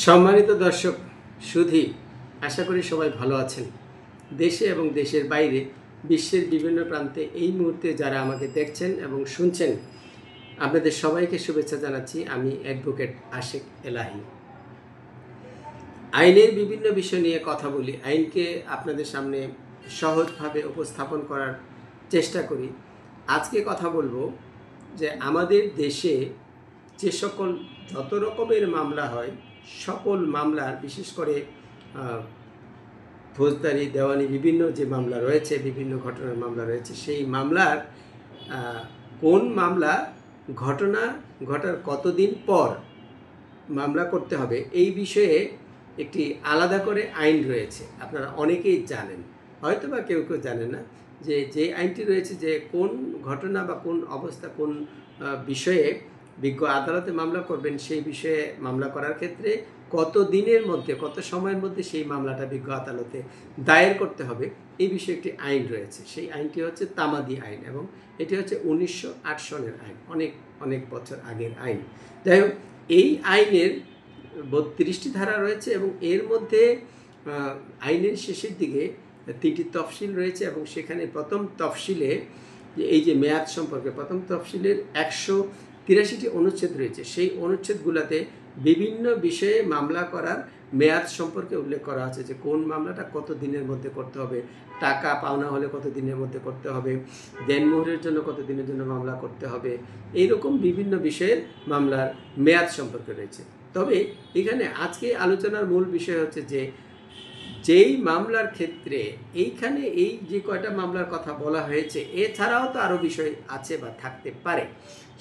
সম্মানিত দর্শক সুধী, আশা করি সবাই ভালো আছেন। দেশে এবং দেশের বাইরে বিশ্বের বিভিন্ন প্রান্তে এই মুহূর্তে যারা আমাকে দেখছেন এবং শুনছেন, আপনাদের সবাইকে শুভেচ্ছা জানাচ্ছি। আমি অ্যাডভোকেট আশিক এলাহি। আইনের বিভিন্ন বিষয় নিয়ে কথা বলি, আইনকে আপনাদের সামনে সহজভাবে উপস্থাপন করার চেষ্টা করি। আজকে কথা বলবো যে আমাদের দেশে যে সকল যত রকমের মামলা হয়, সকল মামলার বিশেষ করে ফৌজদারি, দেওয়ানি বিভিন্ন যে মামলা রয়েছে, বিভিন্ন ঘটনার মামলা রয়েছে, সেই মামলার কোন মামলা ঘটনা ঘটার কতদিন পর মামলা করতে হবে এই বিষয়ে একটি আলাদা করে আইন রয়েছে। আপনারা অনেকেই জানেন, হয়তো বা কেউ কেউ জানেন না যে আইনটি রয়েছে যে কোন ঘটনা বা কোন অবস্থা, কোন বিষয়ে বিজ্ঞ আদালতে মামলা করবেন, সেই বিষয়ে মামলা করার ক্ষেত্রে কত দিনের মধ্যে, কত সময়ের মধ্যে সেই মামলাটা বিজ্ঞ আদালতে দায়ের করতে হবে, এই বিষয়ে একটি আইন রয়েছে। সেই আইনটি হচ্ছে তামাদি আইন এবং এটি হচ্ছে 1908 সনের আইন, অনেক অনেক বছর আগের আইন। যাই হোক, এই আইনের 32টি ধারা রয়েছে এবং এর মধ্যে আইনের শেষের দিকে 3টি তফসিল রয়েছে এবং সেখানে প্রথম তফসিলে এই যে মেয়াদ সম্পর্কে, প্রথম তফসিলের 183টি অনুচ্ছেদ রয়েছে। সেই অনুচ্ছেদগুলোতে বিভিন্ন বিষয়ে মামলা করার মেয়াদ সম্পর্কে উল্লেখ করা আছে, যে কোন মামলাটা কত দিনের মধ্যে করতে হবে, টাকা পাওনা হলে কত দিনের মধ্যে করতে হবে, দেনমোহরের জন্য কত দিনের জন্য মামলা করতে হবে, এইরকম বিভিন্ন বিষয়ের মামলার মেয়াদ সম্পর্কে রয়েছে। তবে এখানে আজকে আলোচনার মূল বিষয় হচ্ছে যে যেই মামলার ক্ষেত্রে এইখানে এই যে কয়টা মামলার কথা বলা হয়েছে, এছাড়াও তো আরও বিষয় আছে বা থাকতে পারে।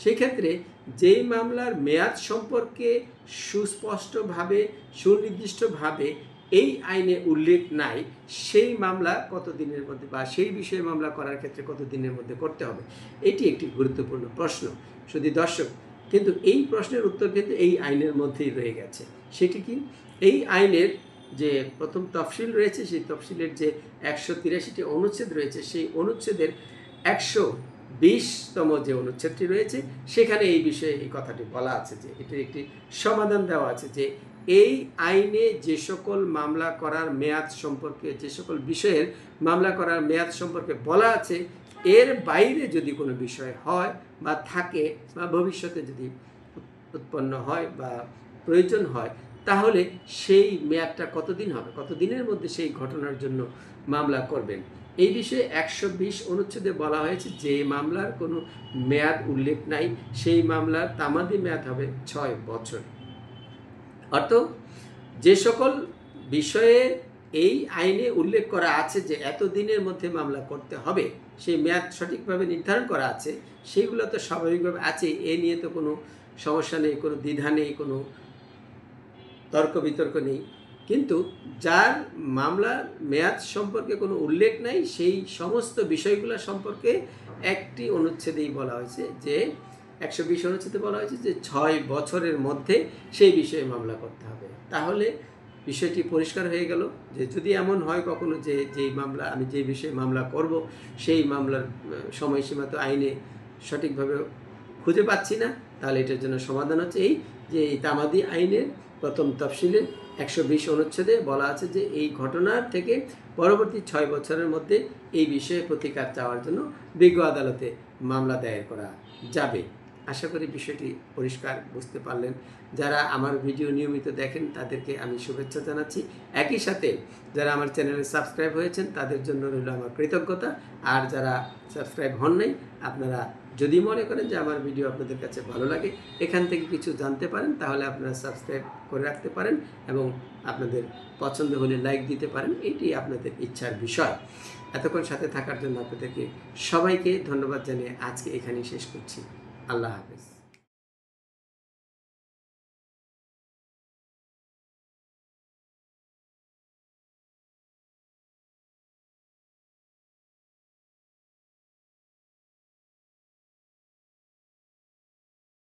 সেক্ষেত্রে যেই মামলার মেয়াদ সম্পর্কে সুস্পষ্টভাবে, সুনির্দিষ্টভাবে এই আইনে উল্লেখ নাই, সেই মামলা কত দিনের মধ্যে বা সেই বিষয়ে মামলা করার ক্ষেত্রে কত দিনের মধ্যে করতে হবে, এটি একটি গুরুত্বপূর্ণ প্রশ্ন শুধু দর্শক। কিন্তু এই প্রশ্নের উত্তর কিন্তু এই আইনের মধ্যেই রয়ে গেছে। সেটি কি? এই আইনের যে প্রথম তফসিল রয়েছে, সেই তফসিলের যে 183টি অনুচ্ছেদ রয়েছে, সেই অনুচ্ছেদের 120তম যে অনুচ্ছেদটি রয়েছে, সেখানে এই বিষয়ে এই কথাটি বলা আছে, যে এটির একটি সমাধান দেওয়া আছে, যে এই আইনে যে সকল মামলা করার মেয়াদ সম্পর্কে, যে সকল বিষয়ের মামলা করার মেয়াদ সম্পর্কে বলা আছে, এর বাইরে যদি কোনো বিষয় হয় বা থাকে বা ভবিষ্যতে যদি উৎপন্ন হয় বা প্রয়োজন হয়, তাহলে সেই মেয়াদটা কতদিন হবে, কতদিনের মধ্যে সেই ঘটনার জন্য মামলা করবেন। এই বিষয়ে 120 অনুচ্ছেদে বলা হয়েছে যে মামলার কোনো মেয়াদ উল্লেখ নাই, সেই মামলার তামাদি মেয়াদ হবে 6 বছর। অর্থাৎ যে সকল বিষয়ে এই আইনে উল্লেখ করা আছে যে এত দিনের মধ্যে মামলা করতে হবে, সেই মেয়াদ সঠিকভাবে নির্ধারণ করা আছে, সেইগুলো তো স্বাভাবিকভাবে আছে, এ নিয়ে তো কোনো সমস্যা নেই, কোনো দ্বিধা নেই, কোনো তর্ক বিতর্ক নেই। কিন্তু যার মামলার মেয়াদ সম্পর্কে কোনো উল্লেখ নাই, সেই সমস্ত বিষয়গুলো সম্পর্কে একটি অনুচ্ছেদেই বলা হয়েছে, যে 120 অনুচ্ছেদে বলা হয়েছে যে 6 বছরের মধ্যে সেই বিষয়ে মামলা করতে হবে। তাহলে বিষয়টি পরিষ্কার হয়ে গেল যে যদি এমন হয় কখনো যে যেই মামলা, আমি যে বিষয়ে মামলা করব, সেই মামলার সময়সীমা তো আইনে সঠিকভাবে খুঁজে পাচ্ছি না, তাহলে এটার জন্য সমাধান হচ্ছে এই যে এই তামাদি আইনের প্রথম তফসিলের 120 অনুচ্ছেদে বলা আছে যে এই ঘটনার থেকে পরবর্তী 6 বছরের মধ্যে এই বিষয়ে প্রতিকার চাওয়ার জন্য বিজ্ঞ আদালতে মামলা দায়ের করা যাবে। আশা করি বিষয়টি পরিষ্কার বুঝতে পারলেন। যারা আমার ভিডিও নিয়মিত দেখেন তাদেরকে আমি শুভেচ্ছা জানাচ্ছি। একই সাথে যারা আমার চ্যানেলে সাবস্ক্রাইব হয়েছেন তাদের জন্য রইল আমার কৃতজ্ঞতা। আর যারা সাবস্ক্রাইব হন নাই, আপনারা যদি মনে করেন যে আমার ভিডিও আপনাদের কাছে ভালো লাগে, এখান থেকে কিছু জানতে পারেন, তাহলে আপনারা সাবস্ক্রাইব করে রাখতে পারেন এবং আপনাদের পছন্দ হলে লাইক দিতে পারেন। এটি আপনাদের ইচ্ছার বিষয়। এতক্ষণ সাথে থাকার জন্য আপনাদেরকে সবাইকে ধন্যবাদ জানিয়ে আজকে এখানেই শেষ করছি। আল্লাহ হাফেজ।